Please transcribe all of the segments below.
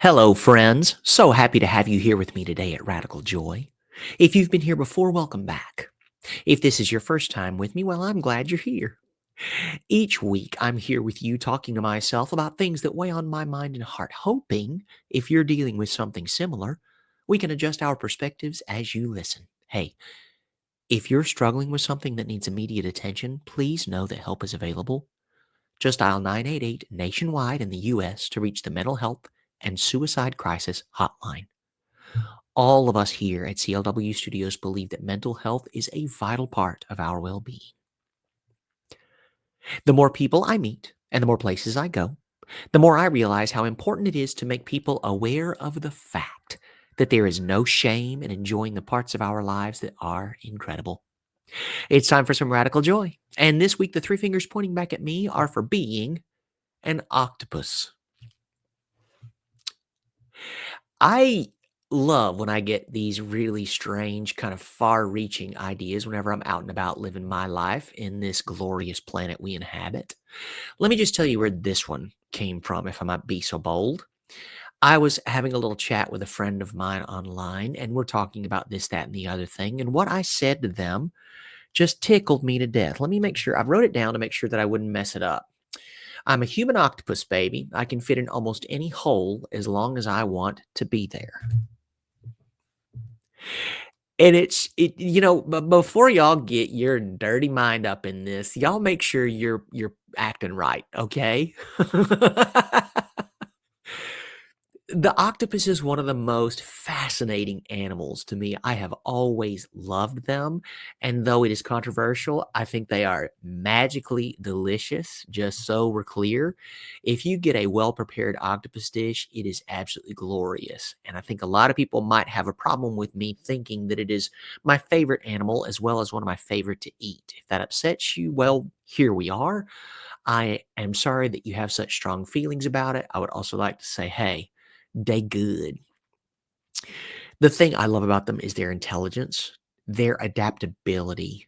Hello, friends. So happy to have you here with me today at Radical Joy. If you've been here before, welcome back. If this is your first time with me, well, I'm glad you're here. Each week, I'm here with you talking to myself about things that weigh on my mind and heart, hoping if you're dealing with something similar, we can adjust our perspectives as you listen. Hey, if you're struggling with something that needs immediate attention, please know that help is available. Just dial 988 nationwide in the U.S. to reach the Mental Health and Suicide Crisis Hotline. All of us here at CLW Studios believe that mental health is a vital part of our well being. The more people I meet and the more places I go, the more I realize how important it is to make people aware of the fact that there is no shame in enjoying the parts of our lives that are incredible. It's time for some radical joy. And this week, the three fingers pointing back at me are for being an octopus. I love when I get these really strange, kind of far reaching ideas whenever I'm out and about living my life in this glorious planet we inhabit. Let me just tell you where this one came from, if I might be so bold. I was having a little chat with a friend of mine online, and we're talking about this, that, and the other thing. And what I said to them just tickled me to death. Let me make sure I wrote it down to make sure that I wouldn't mess it up. I'm a human octopus, baby. I can fit in almost any hole as long as I want to be there. And before y'all get your dirty mind up in this, y'all make sure you're acting right, okay? The octopus is one of the most fascinating animals to me. I have always loved them, and though it is controversial, I think they are magically delicious, just so we're clear. If you get a well-prepared octopus dish, it is absolutely glorious, and I think a lot of people might have a problem with me thinking that it is my favorite animal as well as one of my favorite to eat. If that upsets you, well, here we are. I am sorry that you have such strong feelings about it. I would also like to say, hey, they good. The thing I love about them is their intelligence, their adaptability,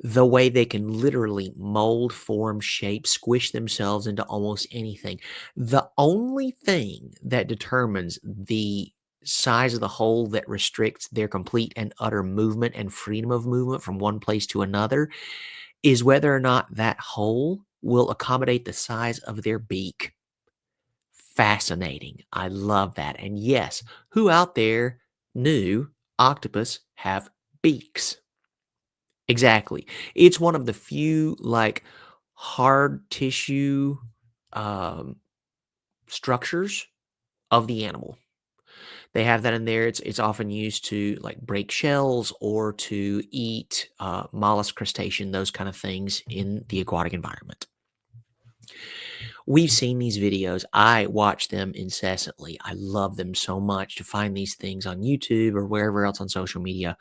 the way they can literally mold, form, shape, squish themselves into almost anything. The only thing that determines the size of the hole that restricts their complete and utter movement and freedom of movement from one place to another is whether or not that hole will accommodate the size of their beak. Fascinating. I love that. And yes, who out there knew octopus have beaks? Exactly. It's one of the few like hard tissue um, structures of the animal. They have that in there. It's often used to like break shells or to eat mollusk, crustacean, those kind of things in the aquatic environment. We've seen these videos. I watch them incessantly. I love them so much to find these things on YouTube or wherever else on social media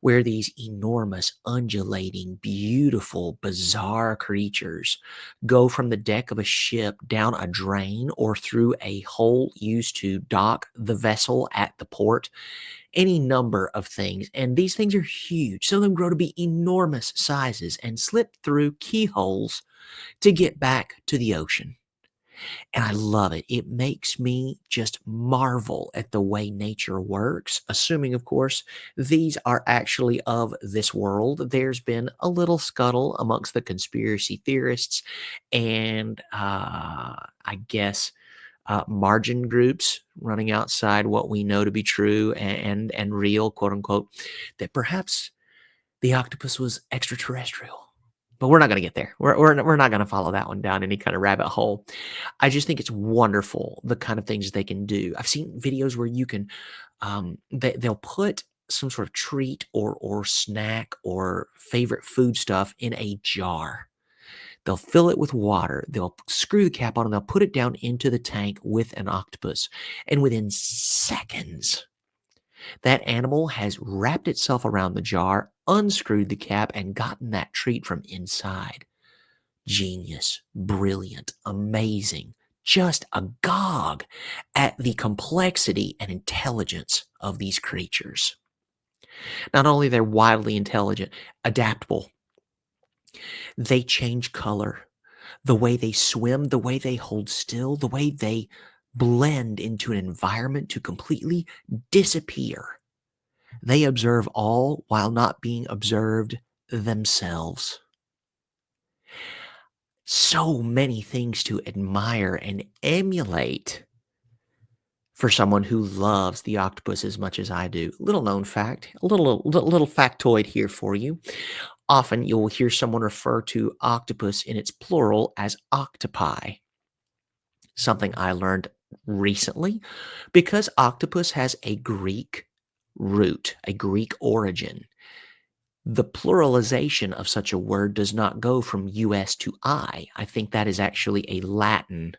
where these enormous, undulating, beautiful, bizarre creatures go from the deck of a ship down a drain or through a hole used to dock the vessel at the port. Any number of things. And these things are huge. Some of them grow to be enormous sizes and slip through keyholes to get back to the ocean. And I love it. It makes me just marvel at the way nature works, assuming, of course, these are actually of this world. There's been a little scuttle amongst the conspiracy theorists and I guess margin groups running outside what we know to be true and real, quote unquote, that perhaps the octopus was extraterrestrial. But we're not going to get there. We're not going to follow that one down any kind of rabbit hole. I just think it's wonderful the kind of things they can do. I've seen videos where you can they'll put some sort of treat or snack or favorite food stuff in a jar. They'll fill it with water. They'll screw the cap on and they'll put it down into the tank with an octopus. And within seconds, that animal has wrapped itself around the jar, unscrewed the cap, and gotten that treat from inside. Genius, brilliant, amazing, just agog at the complexity and intelligence of these creatures. Not only they're wildly intelligent, adaptable, they change color, the way they swim, the way they hold still, the way they blend into an environment to completely disappear. They observe all while not being observed themselves. So many things to admire and emulate for someone who loves the octopus as much as I do. Little known fact, a little factoid here for you. Often you'll hear someone refer to octopus in its plural as octopi, something I learned recently because octopus has a Greek root, a Greek origin. The pluralization of such a word does not go from US to I. I think that is actually a Latin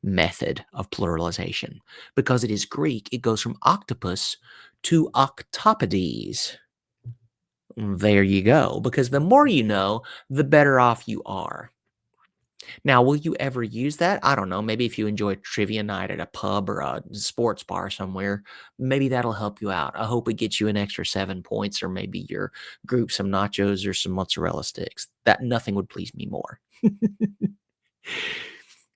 method of pluralization. Because it is Greek, it goes from octopus to octopodes. There you go. Because the more you know, the better off you are. Now, will you ever use that? I don't know. Maybe if you enjoy trivia night at a pub or a sports bar somewhere, maybe that'll help you out. I hope it gets you an extra 7 points, or maybe your group some nachos or some mozzarella sticks. That nothing would please me more.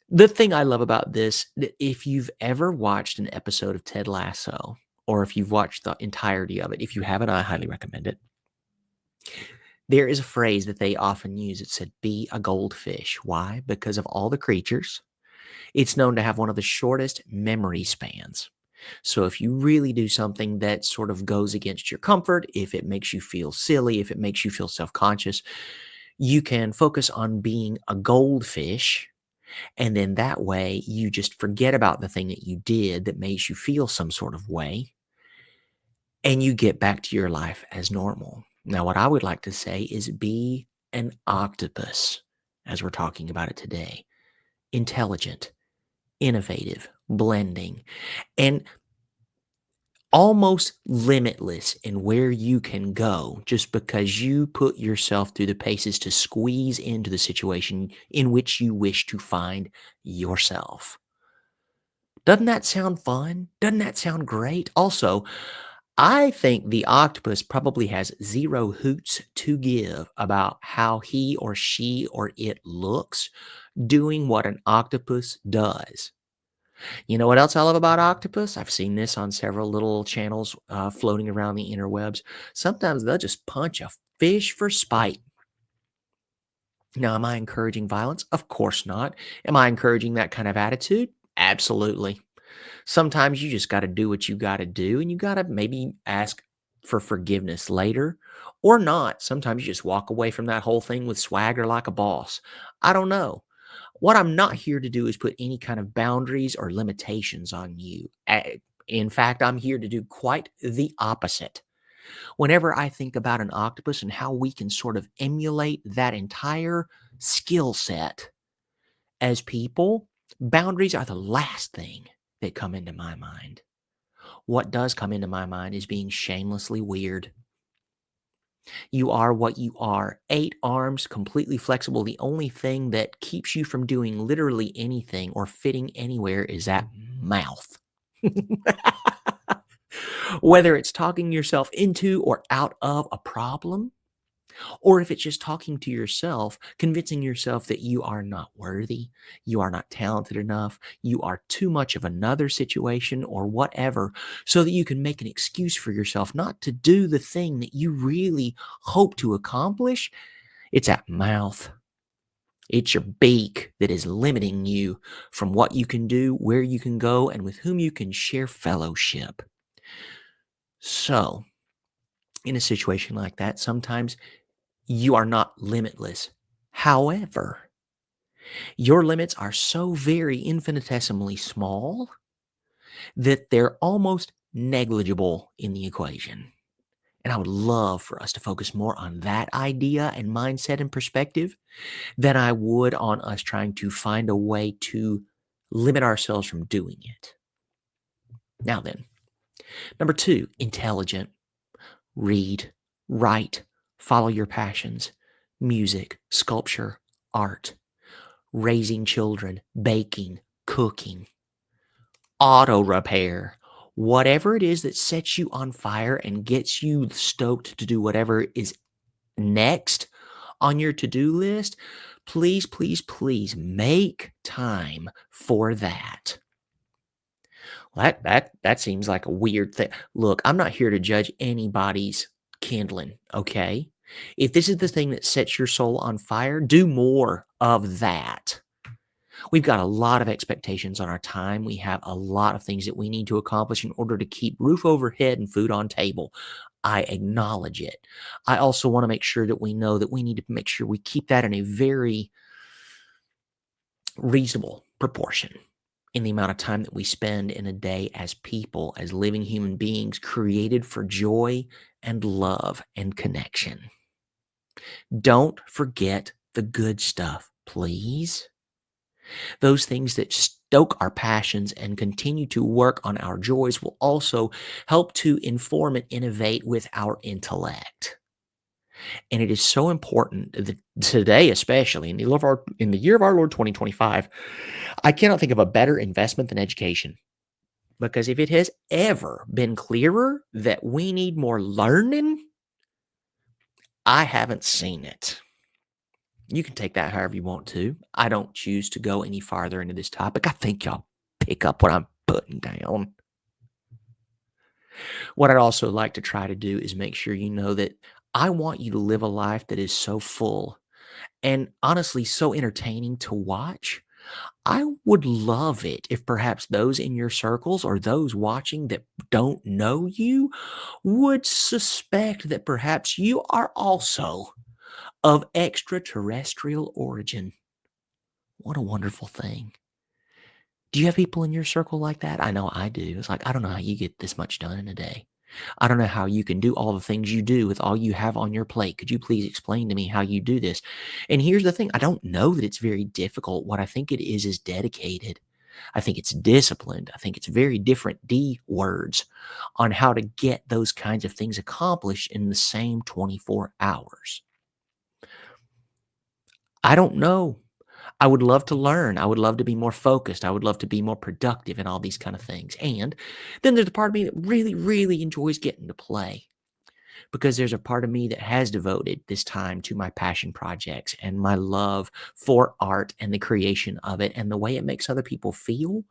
The thing I love about this, if you've ever watched an episode of Ted Lasso, or if you've watched the entirety of it, if you haven't, I highly recommend it. There is a phrase that they often use. It said, be a goldfish. Why? Because of all the creatures. It's known to have one of the shortest memory spans. So if you really do something that sort of goes against your comfort, if it makes you feel silly, if it makes you feel self-conscious, you can focus on being a goldfish. And then that way you just forget about the thing that you did that makes you feel some sort of way, and you get back to your life as normal. Now, what I would like to say is be an octopus, as we're talking about it today. Intelligent, innovative, blending, and almost limitless in where you can go just because you put yourself through the paces to squeeze into the situation in which you wish to find yourself. Doesn't that sound fun? Doesn't that sound great? Also, I think the octopus probably has zero hoots to give about how he or she or it looks doing what an octopus does. You know what else I love about octopus? I've seen this on several little channels floating around the interwebs. Sometimes they'll just punch a fish for spite. Now, am I encouraging violence? Of course not. Am I encouraging that kind of attitude? Absolutely. Sometimes you just got to do what you got to do, and you got to maybe ask for forgiveness later or not. Sometimes you just walk away from that whole thing with swagger like a boss. I don't know. What I'm not here to do is put any kind of boundaries or limitations on you. In fact, I'm here to do quite the opposite. Whenever I think about an octopus and how we can sort of emulate that entire skill set as people, boundaries are the last thing that come into my mind. What does come into my mind is being shamelessly weird. You are what you are. 8 arms, completely flexible. The only thing that keeps you from doing literally anything or fitting anywhere is that mouth. Whether it's talking yourself into or out of a problem, or if it's just talking to yourself, convincing yourself that you are not worthy, you are not talented enough, you are too much of another situation or whatever, so that you can make an excuse for yourself not to do the thing that you really hope to accomplish. It's that mouth. It's your beak that is limiting you from what you can do, where you can go, and with whom you can share fellowship. So, in a situation like that, sometimes you are not limitless. However, your limits are so very infinitesimally small that they're almost negligible in the equation. And I would love for us to focus more on that idea and mindset and perspective than I would on us trying to find a way to limit ourselves from doing it. Now then, number 2, intelligent. Read, write, follow your passions, music, sculpture, art, raising children, baking, cooking, auto repair, whatever it is that sets you on fire and gets you stoked to do whatever is next on your to-do list, please, please, please make time for that. That seems like a weird thing. Look, I'm not here to judge anybody's kindling, okay? If this is the thing that sets your soul on fire, do more of that. We've got a lot of expectations on our time. We have a lot of things that we need to accomplish in order to keep roof over head and food on table. I acknowledge it. I also want to make sure that we know that we need to make sure we keep that in a very reasonable proportion in the amount of time that we spend in a day as people, as living human beings created for joy and love and connection. Don't forget the good stuff, please. Those things that stoke our passions and continue to work on our joys will also help to inform and innovate with our intellect. And it is so important that today, especially in the year of our Lord 2025, I cannot think of a better investment than education. Because if it has ever been clearer that we need more learning, I haven't seen it. You can take that however you want to. I don't choose to go any farther into this topic. I think y'all pick up what I'm putting down. What I'd also like to try to do is make sure you know that I want you to live a life that is so full and honestly so entertaining to watch. I would love it if perhaps those in your circles or those watching that don't know you would suspect that perhaps you are also of extraterrestrial origin. What a wonderful thing. Do you have people in your circle like that? I know I do. It's like, I don't know how you get this much done in a day. I don't know how you can do all the things you do with all you have on your plate. Could you please explain to me how you do this? And here's the thing, I don't know that it's very difficult. What I think it is dedicated. I think it's disciplined. I think it's very different D words on how to get those kinds of things accomplished in the same 24 hours. I don't know. I would love to learn. I would love to be more focused. I would love to be more productive and all these kind of things. And then there's a part of me that really, really enjoys getting to play because there's a part of me that has devoted this time to my passion projects and my love for art and the creation of it and the way it makes other people feel.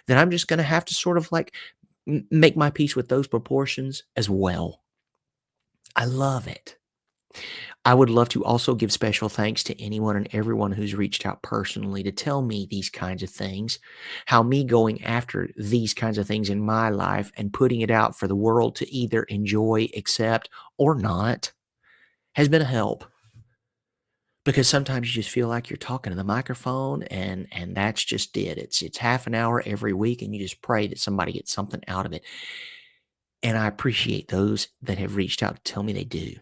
Then I'm just going to have to sort of like make my peace with those proportions as well. I love it. I would love to also give special thanks to anyone and everyone who's reached out personally to tell me these kinds of things, how me going after these kinds of things in my life and putting it out for the world to either enjoy, accept, or not has been a help. Because sometimes you just feel like you're talking to the microphone and that's just it. It's half an hour every week and you just pray that somebody gets something out of it. And I appreciate those that have reached out to tell me they do.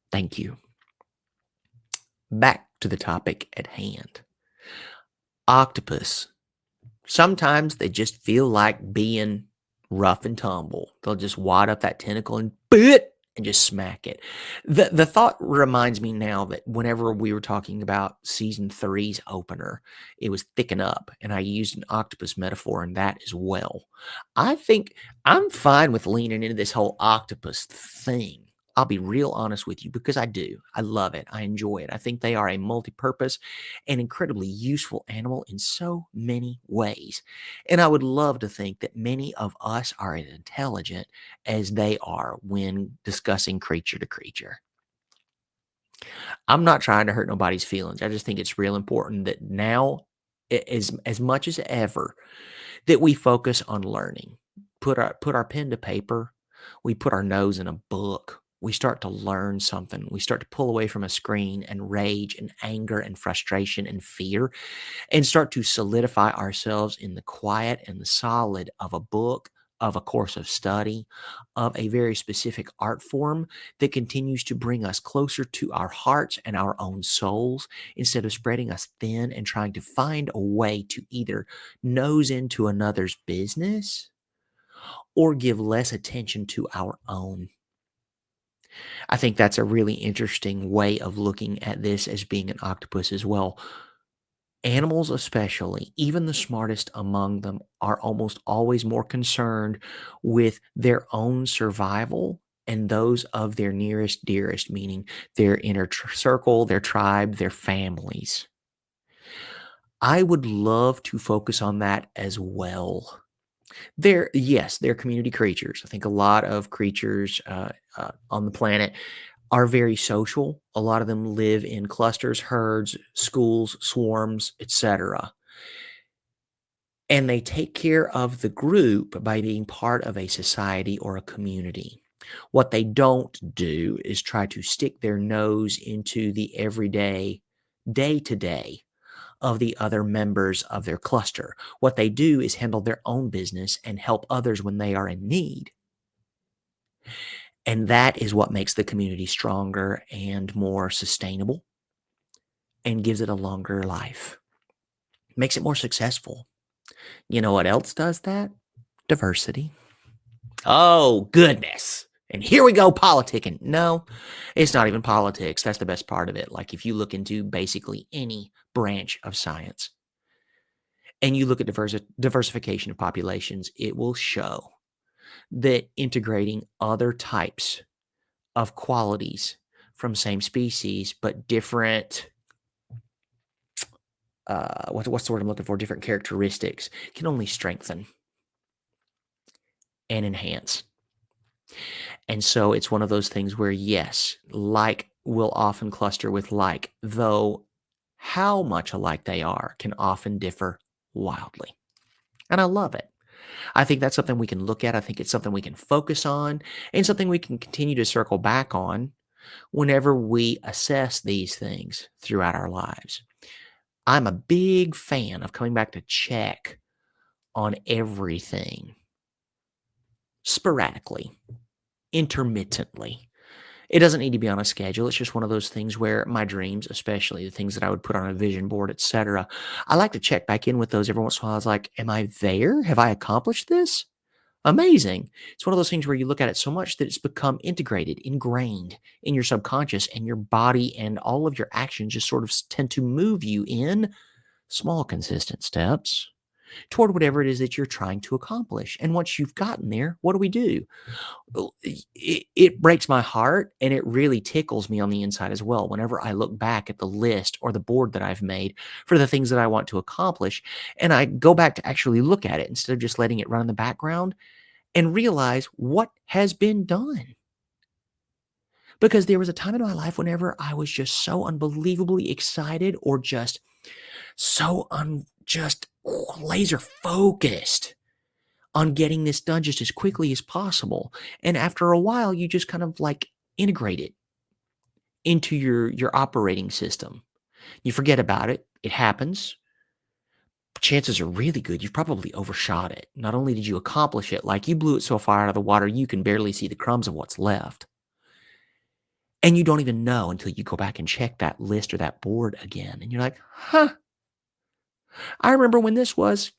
Thank you. Back to the topic at hand. Octopus. Sometimes they just feel like being rough and tumble. They'll just wad up that tentacle and bit and just smack it. The thought reminds me now that whenever we were talking about season three's opener, it was thicken up, and I used an octopus metaphor in that as well. I think I'm fine with leaning into this whole octopus thing. I'll be real honest with you because I do. I love it. I enjoy it. I think they are a multi-purpose and incredibly useful animal in so many ways. And I would love to think that many of us are as intelligent as they are when discussing creature to creature. I'm not trying to hurt nobody's feelings. I just think it's real important that now, as much as ever, that we focus on learning. Put our pen to paper. We put our nose in a book. We start to learn something. We start to pull away from a screen and rage and anger and frustration and fear and start to solidify ourselves in the quiet and the solid of a book, of a course of study, of a very specific art form that continues to bring us closer to our hearts and our own souls instead of spreading us thin and trying to find a way to either nose into another's business or give less attention to our own. I think that's a really interesting way of looking at this as being an octopus as well. Animals, especially, even the smartest among them, are almost always more concerned with their own survival and those of their nearest, dearest, meaning their inner circle, their tribe, their families. I would love to focus on that as well. They're community creatures. I think a lot of creatures on the planet are very social. A lot of them live in clusters, herds, schools, swarms, etc. And they take care of the group by being part of a society or a community. What they don't do is try to stick their nose into the everyday, day to day of the other members of their cluster. What they do is handle their own business and help others when they are in need. And that is what makes the community stronger and more sustainable and gives it a longer life, makes it more successful. You know what else does that? Diversity. Oh, goodness. And here we go, politicking. No, it's not even politics. That's the best part of it. Like if you look into basically any branch of science and you look at diversification of populations, it will show that integrating other types of qualities from same species but different what's the word I'm looking for? Different characteristics can only strengthen and enhance. And so it's one of those things where, yes, like will often cluster with like, though how much alike they are can often differ wildly. And I love it. I think that's something we can look at. I think it's something we can focus on and something we can continue to circle back on whenever we assess these things throughout our lives. I'm a big fan of coming back to check on everything sporadically, intermittently. It doesn't need to be on a schedule. It's just one of those things where my dreams, especially the things that I would put on a vision board, etc. I like to check back in with those every once in a while. I was like, am I there? Have I accomplished this? Amazing. It's one of those things where you look at it so much that it's become integrated, ingrained in your subconscious, and your body and all of your actions just sort of tend to move you in small, consistent steps toward whatever it is that you're trying to accomplish. And once you've gotten there, what do we do? Well, it breaks my heart and it really tickles me on the inside as well whenever I look back at the list or the board that I've made for the things that I want to accomplish. And I go back to actually look at it instead of just letting it run in the background and realize what has been done. Because there was a time in my life whenever I was just so unbelievably excited or just so just laser focused on getting this done just as quickly as possible. And after a while, you just kind of like integrate it into your operating system. You forget about it. It happens. Chances are really good you've probably overshot it. Not only did you accomplish it, like you blew it so far out of the water, you can barely see the crumbs of what's left. And you don't even know until you go back and check that list or that board again. And you're like, huh, I remember when this was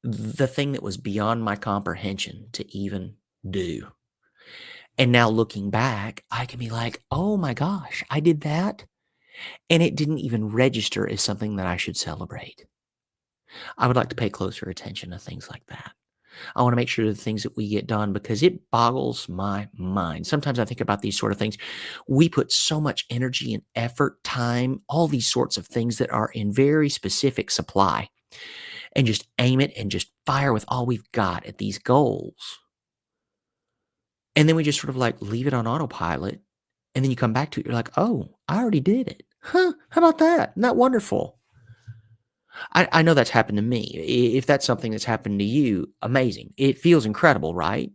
the thing that was beyond my comprehension to even do. And now looking back, I can be like, oh my gosh, I did that. And it didn't even register as something that I should celebrate. I would like to pay closer attention to things like that. I want to make sure the things that we get done because it boggles my mind. Sometimes I think about these sort of things. We put so much energy and effort, time, all these sorts of things that are in very specific supply and just aim it and just fire with all we've got at these goals. And then we just sort of like leave it on autopilot. And then you come back to it, you're like, oh, I already did it. Huh? How about that? Isn't that wonderful? I know that's happened to me. If that's something that's happened to you, amazing. It feels incredible, right?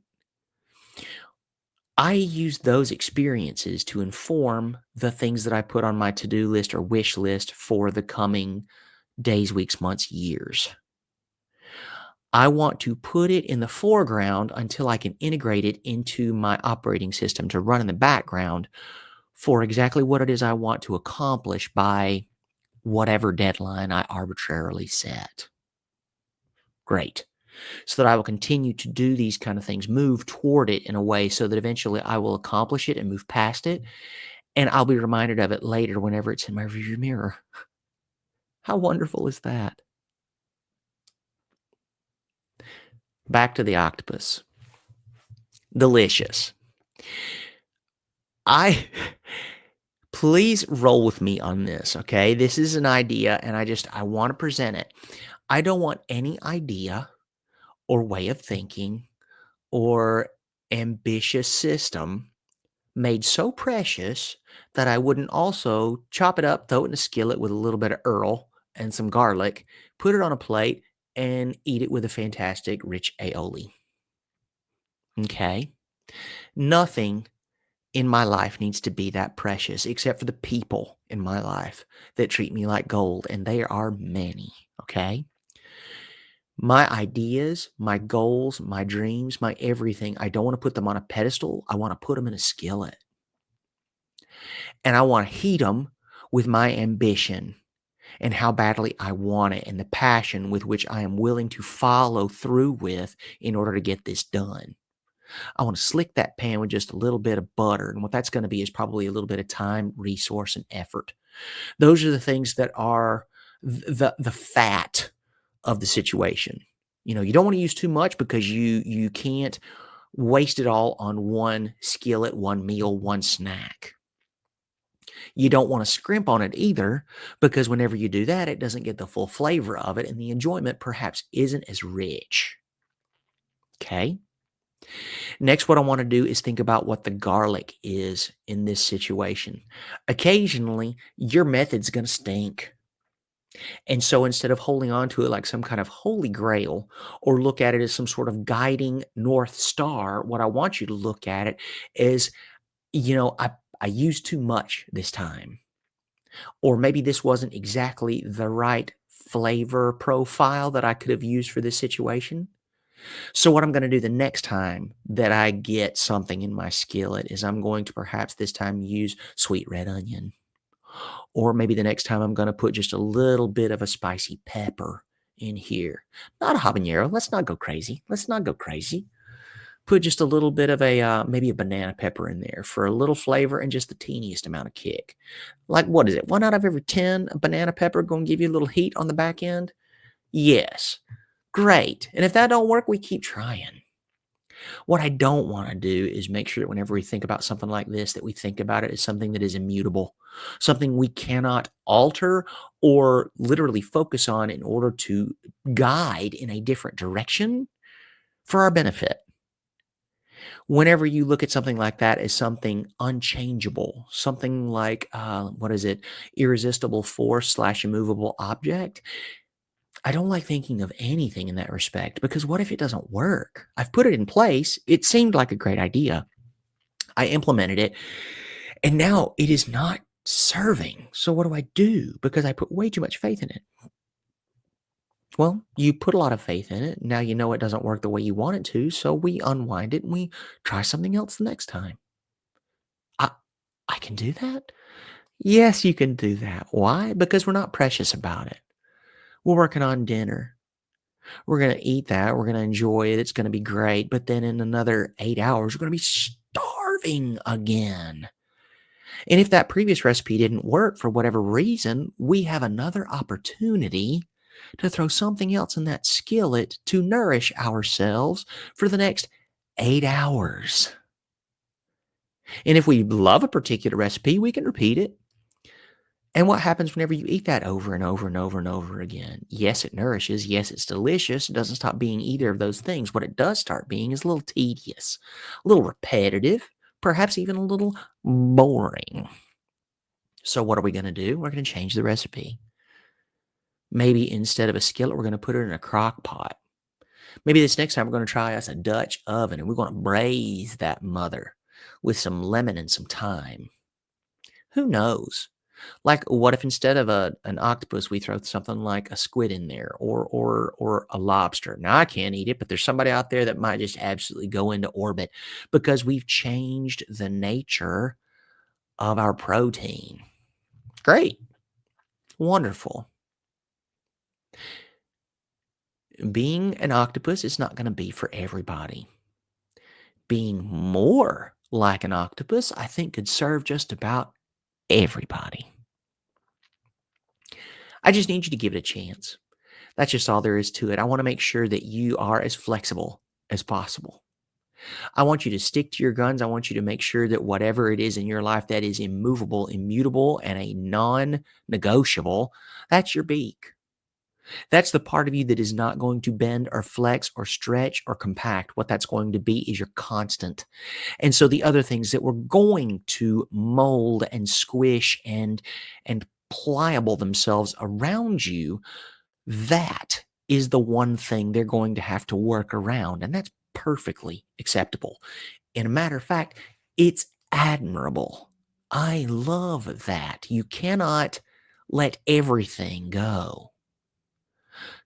I use those experiences to inform the things that I put on my to-do list or wish list for the coming days, weeks, months, years. I want to put it in the foreground until I can integrate it into my operating system to run in the background for exactly what it is I want to accomplish by whatever deadline I arbitrarily set. Great. So that I will continue to do these kind of things, move toward it in a way so that eventually I will accomplish it and move past it. And I'll be reminded of it later whenever it's in my rearview mirror. How wonderful is that? Back to the octopus. Delicious. I please roll with me on this, okay? This is an idea and I want to present it. I don't want any idea or way of thinking or ambitious system made so precious that I wouldn't also chop it up, throw it in a skillet with a little bit of Earl and some garlic, put it on a plate, and eat it with a fantastic rich aioli. Okay? Nothing in my life needs to be that precious except for the people in my life that treat me like gold, and they are many. Okay? My ideas, my goals, my dreams, my everything, I don't want to put them on a pedestal. I want to put them in a skillet. And I want to heat them with my ambition and how badly I want it and the passion with which I am willing to follow through with in order to get this done. I want to slick that pan with just a little bit of butter. And what that's going to be is probably a little bit of time, resource, and effort. Those are the things that are the fat of the situation. You don't want to use too much because you can't waste it all on one skillet, one meal, one snack. You don't want to scrimp on it either because whenever you do that, it doesn't get the full flavor of it and the enjoyment perhaps isn't as rich. Okay. Next, what I want to do is think about what the garlic is in this situation. Occasionally, your method's going to stink. And so instead of holding on to it like some kind of holy grail or look at it as some sort of guiding North Star, what I want you to look at it is, I used too much this time. Or maybe this wasn't exactly the right flavor profile that I could have used for this situation. So, what I'm going to do the next time that I get something in my skillet is I'm going to perhaps this time use sweet red onion. Or maybe the next time I'm going to put just a little bit of a spicy pepper in here. Not a habanero. Let's not go crazy. Let's not go crazy. Put just a little bit of maybe a banana pepper in there for a little flavor and just the teeniest amount of kick. Like, what is it? 1 out of every 10 a banana pepper going to give you a little heat on the back end? Yes. Great. And if that don't work, we keep trying. What I don't want to do is make sure that whenever we think about something like this, that we think about it as something that is immutable, something we cannot alter or literally focus on in order to guide in a different direction for our benefit. Whenever you look at something like that as something unchangeable, something like, what is it, irresistible force slash immovable object, I don't like thinking of anything in that respect because what if it doesn't work? I've put it in place. It seemed like a great idea. I implemented it and now it is not serving. So what do I do? Because I put way too much faith in it. Well, you put a lot of faith in it. Now you know it doesn't work the way you want it to. So we unwind it and we try something else the next time. I, I can do that? Yes, you can do that. Why? Because we're not precious about it. We're working on dinner. We're going to eat that. We're going to enjoy it. It's going to be great. But then in another 8 hours, we're going to be starving again. And if that previous recipe didn't work for whatever reason, we have another opportunity to throw something else in that skillet to nourish ourselves for the next 8 hours. And if we love a particular recipe, we can repeat it. And what happens whenever you eat that over and over and over and over again? Yes, it nourishes. Yes, it's delicious. It doesn't stop being either of those things. What it does start being is a little tedious, a little repetitive, perhaps even a little boring. So, what are we going to do? We're going to change the recipe. Maybe instead of a skillet, we're going to put it in a crock pot. Maybe this next time we're going to try us a Dutch oven and we're going to braise that mother with some lemon and some thyme. Who knows? Like, what if instead of an octopus, we throw something like a squid in there or a lobster? Now, I can't eat it, but there's somebody out there that might just absolutely go into orbit because we've changed the nature of our protein. Great. Wonderful. Being an octopus is not going to be for everybody. Being more like an octopus, I think, could serve just about everybody. I just need you to give it a chance. That's just all there is to it. I want to make sure that you are as flexible as possible. I want you to stick to your guns. I want you to make sure that whatever it is in your life that is immovable, immutable, and a non negotiable, that's your beak. That's the part of you that is not going to bend or flex or stretch or compact. What that's going to be is your constant. And so the other things that were going to mold and squish and pliable themselves around you, that is the one thing they're going to have to work around. And that's perfectly acceptable. And a matter of fact, it's admirable. I love that. You cannot let everything go.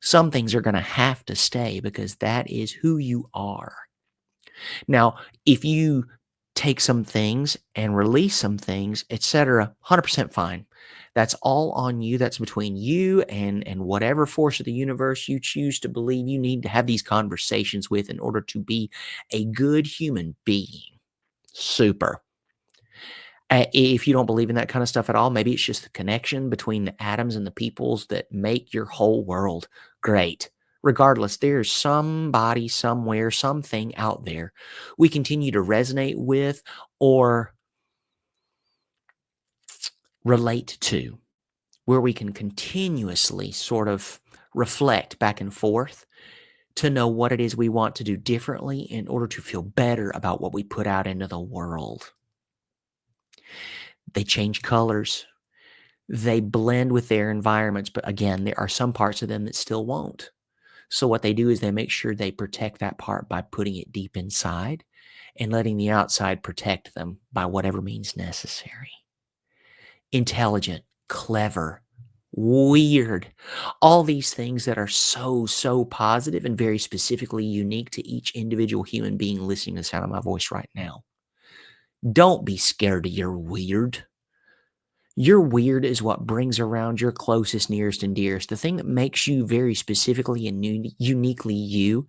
Some things are going to have to stay because that is who you are. Now, if you take some things and release some things, etc., 100% fine. That's all on you. That's between you and whatever force of the universe you choose to believe you need to have these conversations with in order to be a good human being. Super. If you don't believe in that kind of stuff at all, maybe it's just the connection between the atoms and the peoples that make your whole world great. Regardless, there's somebody, somewhere, something out there we continue to resonate with or relate to, where we can continuously sort of reflect back and forth to know what it is we want to do differently in order to feel better about what we put out into the world. They change colors. They blend with their environments, but again, there are some parts of them that still won't. So what they do is they make sure they protect that part by putting it deep inside and letting the outside protect them by whatever means necessary. Intelligent, clever, weird, all these things that are so, so positive and very specifically unique to each individual human being listening to the sound of my voice right now. Don't be scared of your weird. Your weird is what brings around your closest, nearest, and dearest. The thing that makes you very specifically and uniquely you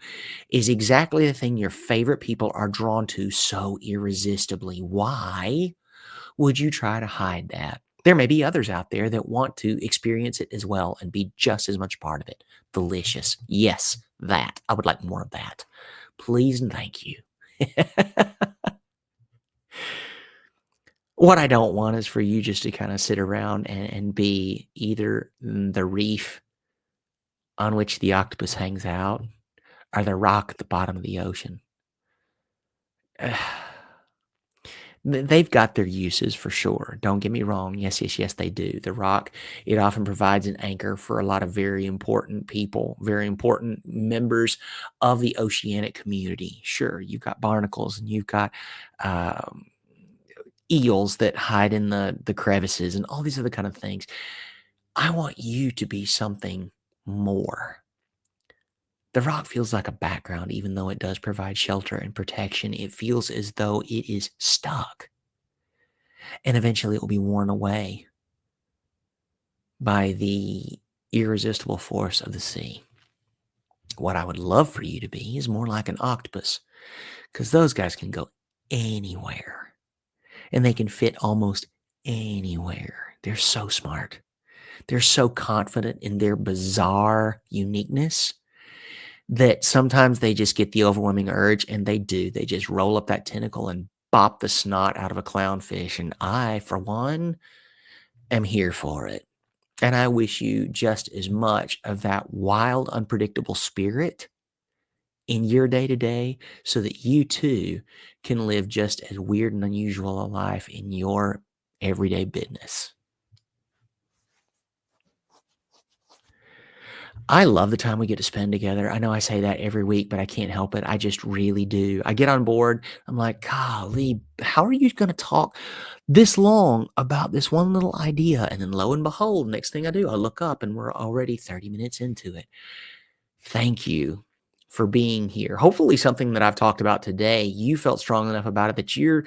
is exactly the thing your favorite people are drawn to so irresistibly. Why would you try to hide that? There may be others out there that want to experience it as well and be just as much part of it. Delicious. Yes, that. I would like more of that. Please and thank you. What I don't want is for you just to kinda sit around and be either the reef on which the octopus hangs out or the rock at the bottom of the ocean. They've got their uses for sure, don't get me wrong. Yes, yes, yes, they do. The rock, it often provides an anchor for a lot of very important people, very important members of the oceanic community. Sure, you've got barnacles and you've got, um eels that hide in the crevices and all these other kind of things. I want you to be something more. The rock feels like a background, even though it does provide shelter and protection. It feels as though it is stuck, and eventually it will be worn away by the irresistible force of the sea. What I would love for you to be is more like an octopus, because those guys can go anywhere and they can fit almost anywhere. They're so smart. They're so confident in their bizarre uniqueness that sometimes they just get the overwhelming urge, and they do. They just roll up that tentacle and bop the snot out of a clownfish. And I, for one, am here for it. And I wish you just as much of that wild, unpredictable spirit in your day to day so that you too can live just as weird and unusual a life in your everyday business. I love the time we get to spend together. I know I say that every week, but I can't help it. I just really do. I get on board. I'm like, golly, how are you going to talk this long about this one little idea? And then lo and behold, next thing I do, I look up and we're already 30 minutes into it. Thank you for being here. Hopefully, something that I've talked about today, you felt strong enough about it that you're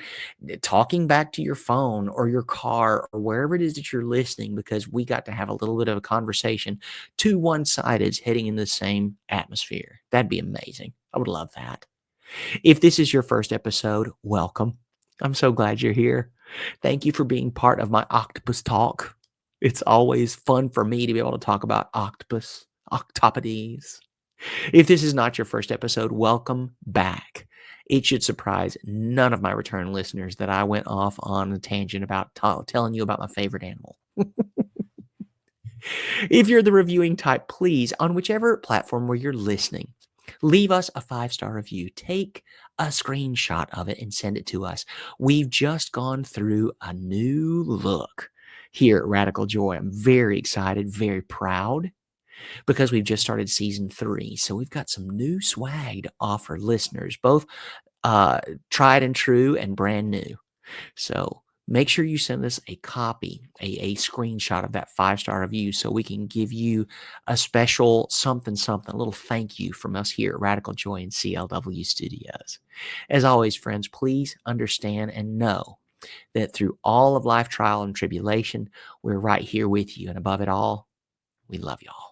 talking back to your phone or your car or wherever it is that you're listening because we got to have a little bit of a conversation to one sided heading in the same atmosphere. That'd be amazing. I would love that. If this is your first episode, welcome. I'm so glad you're here. Thank you for being part of my octopus talk. It's always fun for me to be able to talk about octopus, octopodes. If this is not your first episode, welcome back. It should surprise none of my return listeners that I went off on a tangent about telling you about my favorite animal. If you're the reviewing type, please, on whichever platform where you're listening, leave us a 5-star review. Take a screenshot of it and send it to us. We've just gone through a new look here at Radical Joy. I'm very excited, very proud because we've just started season 3. So we've got some new swag to offer listeners, both uh, tried and true and brand new. So make sure you send us a copy, a screenshot of that 5-star review so we can give you a special something, something, a little thank you from us here at Radical Joy and CLW Studios. As always, friends, please understand and know that through all of life trial and tribulation, we're right here with you. And above it all, we love y'all.